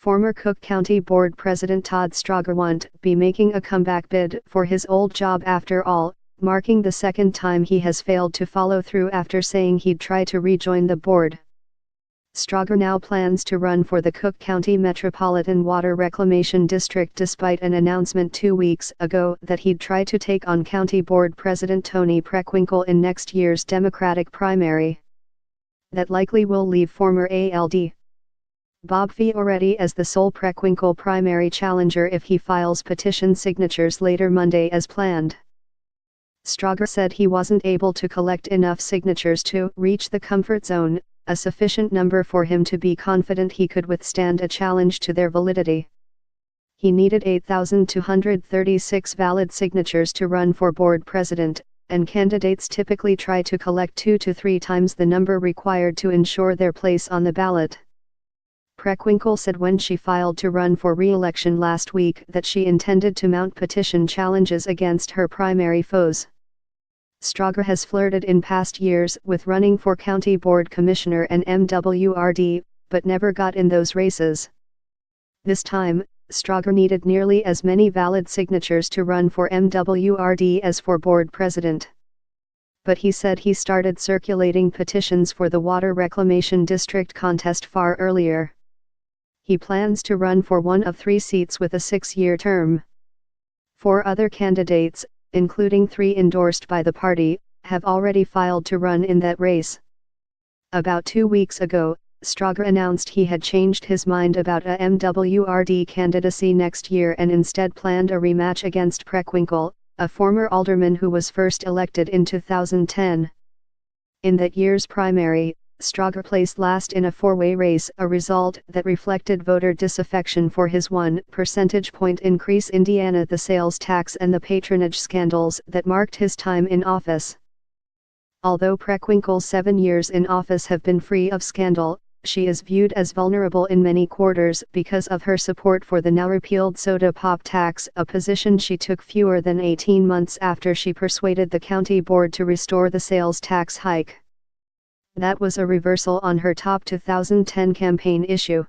Former Cook County Board President Todd Stroger won't be making a comeback bid for his old job after all, marking the second time he has failed to follow through after saying he'd try to rejoin the board. Stroger now plans to run for the Cook County Metropolitan Water Reclamation District despite an announcement 2 weeks ago that he'd try to take on County Board President Tony Preckwinkle in next year's Democratic primary. That likely will leave former ALD Bob Fioretti as the sole Preckwinkle primary challenger if he files petition signatures later Monday as planned. Stroger said he wasn't able to collect enough signatures to reach the comfort zone, a sufficient number for him to be confident he could withstand a challenge to their validity. He needed 8,236 valid signatures to run for board president, and candidates typically try to collect 2 to 3 times the number required to ensure their place on the ballot. Preckwinkle said when she filed to run for re-election last week that she intended to mount petition challenges against her primary foes. Stroger has flirted in past years with running for County Board Commissioner and MWRD, but never got in those races. This time, Stroger needed nearly as many valid signatures to run for MWRD as for board president. But he said he started circulating petitions for the Water Reclamation District contest far earlier. He plans to run for one of 3 seats with a 6-year term. 4 other candidates, including 3 endorsed by the party, have already filed to run in that race. About 2 weeks ago, Stroger announced he had changed his mind about a MWRD candidacy next year and instead planned a rematch against Preckwinkle, a former alderman who was first elected in 2010. In that year's primary, Stroger placed last in a 4-way race, a result that reflected voter disaffection for his 1 percentage point increase in Indiana, the sales tax and the patronage scandals that marked his time in office. Although Preckwinkle's 7 years in office have been free of scandal, she is viewed as vulnerable in many quarters because of her support for the now-repealed soda pop tax, a position she took fewer than 18 months after she persuaded the county board to restore the sales tax hike. That was a reversal on her top 2010 campaign issue.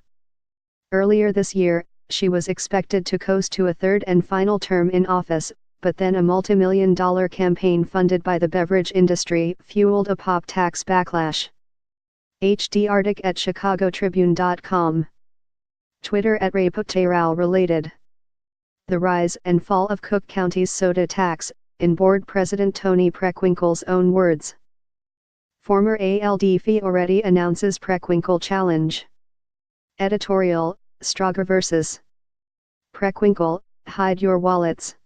Earlier this year, she was expected to coast to a 3rd and final term in office, but then a multi-million-dollar campaign funded by the beverage industry fueled a pop tax backlash. HD Arctic at ChicagoTribune.com. Twitter at Rapotero related. The rise and fall of Cook County's soda tax, in board president Tony Preckwinkle's own words. Former ALD Fioretti announces Preckwinkle challenge. Editorial, Stroger vs. Preckwinkle, hide your wallets.